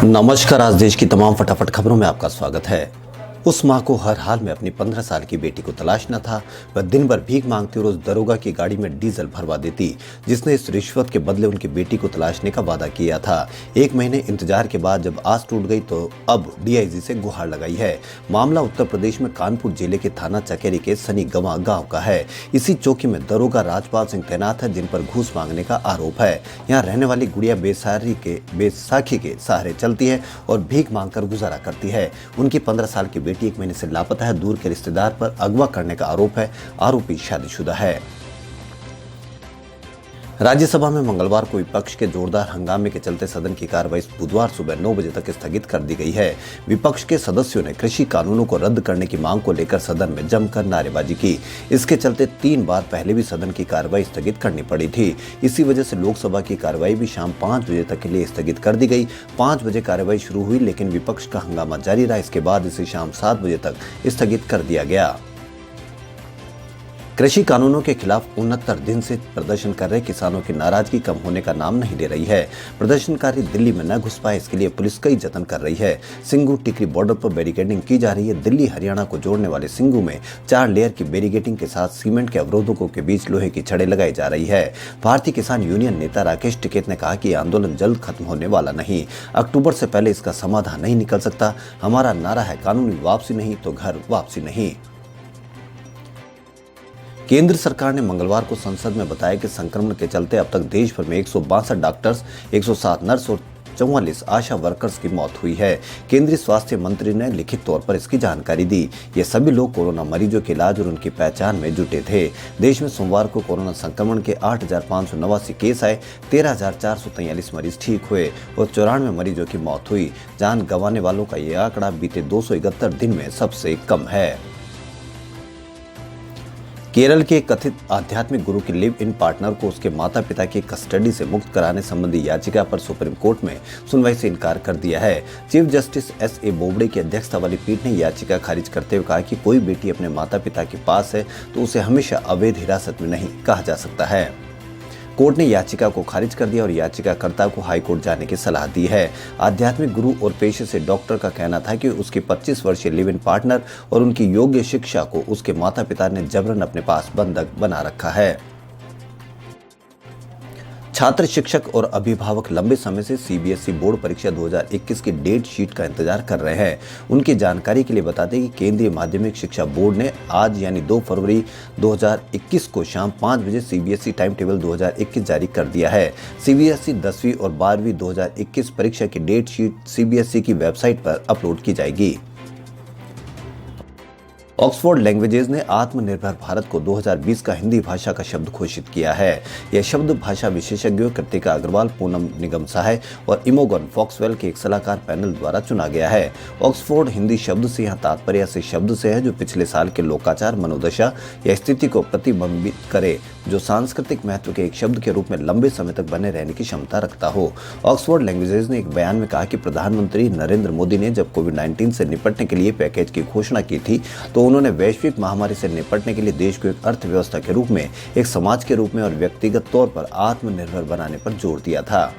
नमस्कार। आज देश की तमाम फटाफट खबरों में आपका स्वागत है। उस मां को हर हाल में अपनी 15 साल की बेटी को तलाशना था। वह दिन भर भीख मांगती और उस दरोगा की गाड़ी में डीजल भरवा देती जिसने इस रिश्वत के बदले उनकी बेटी को तलाशने का वादा किया था। 1 महीने इंतजार के बाद जब आस टूट गई तो अब डीआईजी से गुहार लगाई है। मामला उत्तर प्रदेश में कानपुर जिले के थाना चकेरी के सनी गंवा गाँव का है। इसी चौकी में दरोगा राजपाल सिंह तैनात है जिन पर घूस मांगने का आरोप है। यहाँ रहने वाली गुड़िया बैसाखी के सहारे चलती है और भीख मांगकर गुजारा करती है। उनकी 15 साल की बेटी 1 महीने से लापता है। दूर के रिश्तेदार पर अगवा करने का आरोप है। आरोपी शादीशुदा है। राज्यसभा में मंगलवार को विपक्ष के जोरदार हंगामे के चलते सदन की कार्रवाई बुधवार सुबह 9 बजे तक स्थगित कर दी गई है। विपक्ष के सदस्यों ने कृषि कानूनों को रद्द करने की मांग को लेकर सदन में जमकर नारेबाजी की। इसके चलते 3 बार पहले भी सदन की कार्रवाई स्थगित करनी पड़ी थी। इसी वजह से लोकसभा की कार्रवाई भी शाम 5 बजे तक के लिए स्थगित कर दी गई। 5 बजे कार्रवाई शुरू हुई लेकिन विपक्ष का हंगामा जारी रहा। इसके बाद इसे शाम 7 बजे तक स्थगित कर दिया गया। कृषि कानूनों के खिलाफ 69 दिन से प्रदर्शन कर रहे किसानों की नाराजगी कम होने का नाम नहीं ले रही है। प्रदर्शनकारी दिल्ली में न घुस पाए इसके लिए पुलिस कई जतन कर रही है। सिंगू टिकरी बॉर्डर पर बैरिकेडिंग की जा रही है। दिल्ली हरियाणा को जोड़ने वाले सिंगू में 4 लेयर की बैरिकेडिंग के साथ सीमेंट के अवरोधकों के बीच लोहे की छड़ें लगाई जा रही है। भारतीय किसान यूनियन नेता राकेश टिकैत ने कहा कि आंदोलन जल्द खत्म होने वाला नहीं। अक्टूबर से पहले इसका समाधान नहीं निकल सकता। हमारा नारा है कानूनी वापसी नहीं तो घर वापसी नहीं। केंद्र सरकार ने मंगलवार को संसद में बताया कि संक्रमण के चलते अब तक देश भर में 162 डॉक्टर्स, 107 नर्स और 44 आशा वर्कर्स की मौत हुई है। केंद्रीय स्वास्थ्य मंत्री ने लिखित तौर पर इसकी जानकारी दी। ये सभी लोग कोरोना मरीजों के इलाज और उनकी पहचान में जुटे थे। देश में सोमवार को कोरोना संक्रमण के 8,589 केस आए। 13,443 मरीज ठीक हुए और 94 मरीजों की मौत हुई। जान गंवाने वालों का ये आंकड़ा बीते 271 दिन में सबसे कम है। केरल के कथित आध्यात्मिक गुरु के लिव इन पार्टनर को उसके माता पिता की कस्टडी से मुक्त कराने संबंधी याचिका पर सुप्रीम कोर्ट में सुनवाई से इनकार कर दिया है। Chief justice एस.ए. बोबडे की अध्यक्षता वाली पीठ ने याचिका खारिज करते हुए कहा कि कोई बेटी अपने माता पिता के पास है तो उसे हमेशा अवैध हिरासत में नहीं कहा जा सकता है। कोर्ट ने याचिका को खारिज कर दिया और याचिकाकर्ता को हाई कोर्ट जाने की सलाह दी है। आध्यात्मिक गुरु और पेशे से डॉक्टर का कहना था कि उसके 25 वर्षीय लिव इन पार्टनर और उनकी योग्य शिक्षा को उसके माता पिता ने जबरन अपने पास बंधक बना रखा है। छात्र, शिक्षक और अभिभावक लंबे समय से सीबीएसई बोर्ड परीक्षा 2021 की डेट शीट का इंतजार कर रहे हैं। उनकी जानकारी के लिए बता दें कि केंद्रीय माध्यमिक शिक्षा बोर्ड ने आज यानी 2 फरवरी 2021 को शाम 5 बजे सीबीएसई टाइम टेबल 2021 जारी कर दिया है। सीबीएसई 10वीं और 12वीं 2021 परीक्षा की डेट शीट सीबीएसई की वेबसाइट पर अपलोड की जाएगी। ऑक्सफोर्ड लैंग्वेजेस ने आत्मनिर्भर भारत को 2020 का हिंदी भाषा का शब्द घोषित किया है। यह शब्द भाषा विशेषज्ञों कृतिका अग्रवाल, पूनम निगम सहाय और इमोगन फॉक्सवेल के एक सलाहकार पैनल द्वारा चुना गया है। ऑक्सफोर्ड हिंदी शब्द से यहाँ तात्पर्य ऐसे शब्द से है जो पिछले साल के लोकाचार, मनोदशा या स्थिति को प्रतिबिंबित करे, जो सांस्कृतिक महत्व के एक शब्द के रूप में लंबे समय तक बने रहने की क्षमता रखता हो। ऑक्सफोर्ड लैंग्वेजेस ने एक बयान में कहा कि प्रधानमंत्री नरेंद्र मोदी ने जब कोविड-19 से निपटने के लिए पैकेज की घोषणा की थी तो उन्होंने वैश्विक महामारी से निपटने के लिए देश को एक अर्थव्यवस्था के रूप में, एक समाज के रूप में और व्यक्तिगत तौर पर आत्मनिर्भर बनाने पर जोर दिया था।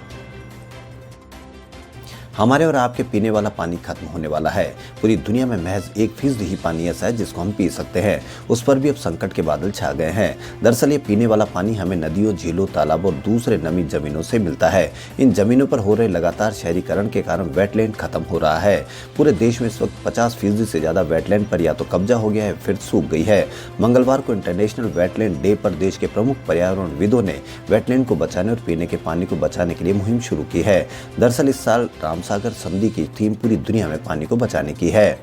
हमारे और आपके पीने वाला पानी खत्म होने वाला है। पूरी दुनिया में महज 1% ही पानी ऐसा है जिसको हम पी सकते हैं। उस पर भी अब संकट के बादल छा गए हैं। दरअसल ये पीने वाला पानी हमें नदियों, झीलों, तालाबों और दूसरे नमी जमीनों से मिलता है। इन जमीनों पर हो रहे लगातार शहरीकरण के कारण वेटलैंड खत्म हो रहा है। पूरे देश में इस वक्त 50% से ज्यादा वेटलैंड पर या तो कब्जा हो गया है फिर सूख गई है। मंगलवार को इंटरनेशनल वेटलैंड डे पर देश के प्रमुख पर्यावरणविदों ने वेटलैंड को बचाने और पीने के पानी को बचाने के लिए मुहिम शुरू की है। दरअसल इस साल सागर संधि की थीम पूरी दुनिया में पानी को बचाने की है।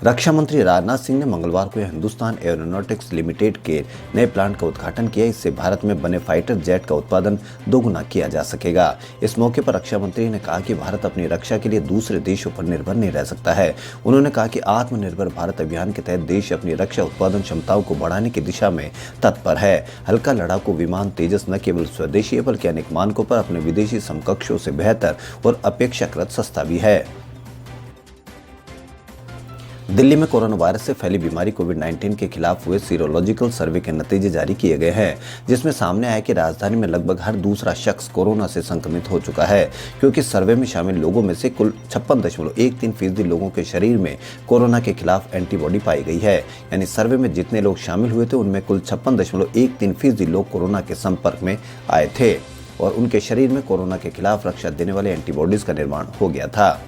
रक्षा मंत्री राजनाथ सिंह ने मंगलवार को हिंदुस्तान एरोनॉटिक्स लिमिटेड के नए प्लांट का उद्घाटन किया। इससे भारत में बने फाइटर जेट का उत्पादन दोगुना किया जा सकेगा। इस मौके पर रक्षा मंत्री ने कहा कि भारत अपनी रक्षा के लिए दूसरे देशों पर निर्भर नहीं रह सकता है। उन्होंने कहा कि आत्मनिर्भर भारत अभियान के तहत देश अपनी रक्षा उत्पादन क्षमताओं को बढ़ाने की दिशा में तत्पर है। हल्का लड़ाकू विमान तेजस न केवल स्वदेशी है बल्कि अनेक मानकों पर अपने विदेशी समकक्षों से बेहतर और अपेक्षाकृत सस्ता भी है। दिल्ली में कोरोना वायरस से फैली बीमारी कोविड-19 के खिलाफ हुए सीरोलॉजिकल सर्वे के नतीजे जारी किए गए हैं, जिसमें सामने आया कि राजधानी में लगभग हर दूसरा शख्स कोरोना से संक्रमित हो चुका है, क्योंकि सर्वे में शामिल लोगों में से कुल 56.13% लोगों के शरीर में कोरोना के खिलाफ एंटीबॉडी पाई गई है। यानी सर्वे में जितने लोग शामिल हुए थे उनमें कुल 56.13% लोग कोरोना के संपर्क में आए थे और उनके शरीर में कोरोना के खिलाफ रक्षा देने वाले एंटीबॉडीज का निर्माण हो गया था।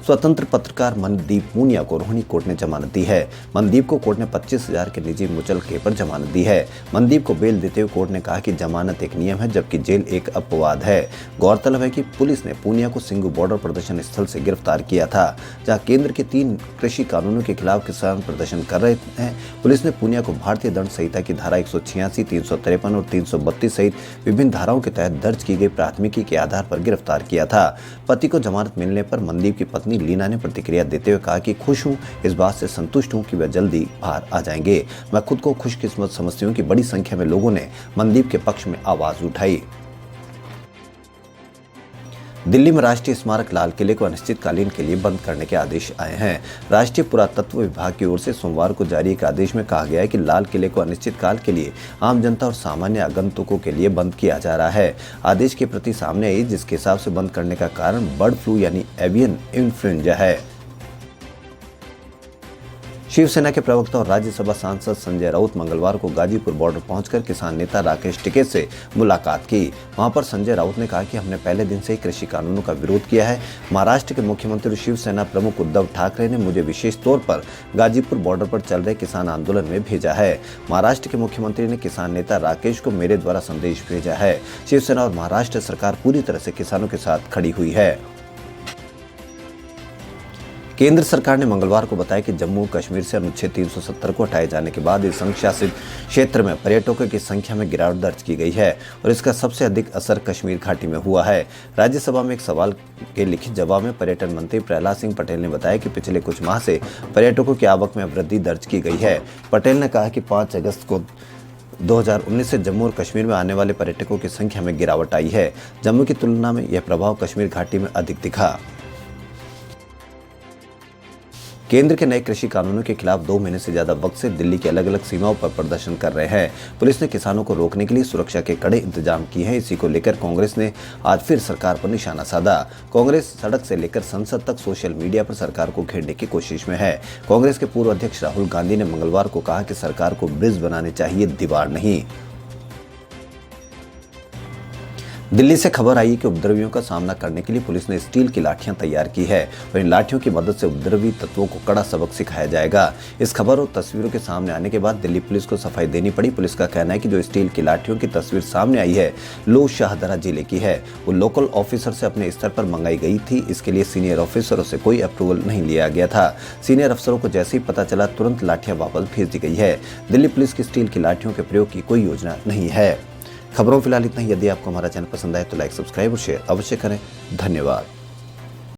स्वतंत्र पत्रकार मनदीप पूनिया को रोहिणी कोर्ट ने जमानत दी है। मनदीप को कोर्ट ने 25,000 के निजी मुचलके पर जमानत दी है। मनदीप को बेल देते हुए कोर्ट ने कहा कि जमानत एक नियम है, जबकि जेल एक अपवाद है। गौरतलब है कि पुलिस ने पूनिया को सिंघू बॉर्डर प्रदर्शन स्थल से गिरफ्तार किया था, जहां केंद्र के 3 कृषि कानूनों के खिलाफ किसान प्रदर्शन कर रहे हैं। पुलिस ने पूनिया को भारतीय दंड संहिता की धारा 186, 353 और 332 सहित विभिन्न धाराओं के तहत दर्ज की गई प्राथमिकी के आधार पर गिरफ्तार किया था। पति को जमानत मिलने पर मनदीप की पत्नी लीना ने प्रतिक्रिया देते हुए कहा कि खुश हूं, इस बात से संतुष्ट हूं कि वह जल्दी बाहर आ जाएंगे। मैं खुद को खुशकिस्मत समझती हूं कि बड़ी संख्या में लोगों ने मनदीप के पक्ष में आवाज उठाई। दिल्ली में राष्ट्रीय स्मारक लाल किले को अनिश्चितकालीन के लिए बंद करने के आदेश आए हैं। राष्ट्रीय पुरातत्व विभाग की ओर से सोमवार को जारी एक आदेश में कहा गया है कि लाल किले को अनिश्चितकाल के लिए आम जनता और सामान्य आगंतुकों के लिए बंद किया जा रहा है। आदेश की प्रति सामने आई, जिसके हिसाब से बंद करने का कारण बर्ड फ्लू यानी एवियन इन्फ्लुएंजा है। शिवसेना के प्रवक्ता और राज्यसभा सांसद संजय राउत मंगलवार को गाजीपुर बॉर्डर पहुंचकर किसान नेता राकेश टिकैत से मुलाकात की। वहां पर संजय राउत ने कहा कि हमने पहले दिन से ही कृषि कानूनों का विरोध किया है। महाराष्ट्र के मुख्यमंत्री शिवसेना प्रमुख उद्धव ठाकरे ने मुझे विशेष तौर पर गाजीपुर बॉर्डर पर चल रहे किसान आंदोलन में भेजा है। महाराष्ट्र के मुख्यमंत्री ने किसान नेता राकेश को मेरे द्वारा संदेश भेजा है। शिवसेना और महाराष्ट्र सरकार पूरी तरह से किसानों के साथ खड़ी हुई है। केंद्र सरकार ने मंगलवार को बताया कि जम्मू कश्मीर से अनुच्छेद 370 को हटाए जाने के बाद इस संघशासित क्षेत्र में पर्यटकों की संख्या में गिरावट दर्ज की गई है और इसका सबसे अधिक असर कश्मीर घाटी में हुआ है। राज्यसभा में एक सवाल के लिखित जवाब में पर्यटन मंत्री प्रहलाद सिंह पटेल ने बताया कि पिछले कुछ माह से पर्यटकों की आवक में वृद्धि दर्ज की गई है। पटेल ने कहा कि 5 अगस्त को 2019 से जम्मू और कश्मीर में आने वाले पर्यटकों की संख्या में गिरावट आई है। जम्मू की तुलना में यह प्रभाव कश्मीर घाटी में अधिक दिखा। केंद्र के नए कृषि कानूनों के खिलाफ 2 महीने से ज्यादा वक्त से दिल्ली की अलग अलग सीमाओं पर प्रदर्शन कर रहे हैं। पुलिस ने किसानों को रोकने के लिए सुरक्षा के कड़े इंतजाम किए हैं। इसी को लेकर कांग्रेस ने आज फिर सरकार पर निशाना साधा। कांग्रेस सड़क से लेकर संसद तक सोशल मीडिया पर सरकार को घेरने की कोशिश में है। कांग्रेस के पूर्व अध्यक्ष राहुल गांधी ने मंगलवार को कहा कि सरकार को ब्रिज बनाने चाहिए, दीवार नहीं। दिल्ली से खबर आई कि उपद्रवियों का सामना करने के लिए पुलिस ने स्टील की लाठियां तैयार की है और इन लाठियों की मदद से उपद्रवी तत्वों को कड़ा सबक सिखाया जाएगा। इस खबर और तस्वीरों के सामने आने के बाद दिल्ली पुलिस को सफाई देनी पड़ी। पुलिस का कहना है कि जो स्टील की लाठियों की तस्वीर सामने आई है लो शाहदरा जिले की है। वो लोकल ऑफिसर से अपने स्तर पर मंगाई गई थी। इसके लिए सीनियर ऑफिसरों से कोई अप्रूवल नहीं लिया गया था। सीनियर अफसरों को जैसे ही पता चला तुरंत लाठियां वापस भेज दी गई है। दिल्ली पुलिस की स्टील की लाठियों के प्रयोग की कोई योजना नहीं है। खबरों फिलहाल इतना ही। यदि आपको हमारा चैनल पसंद आए तो लाइक, सब्सक्राइब और शेयर अवश्य करें। धन्यवाद।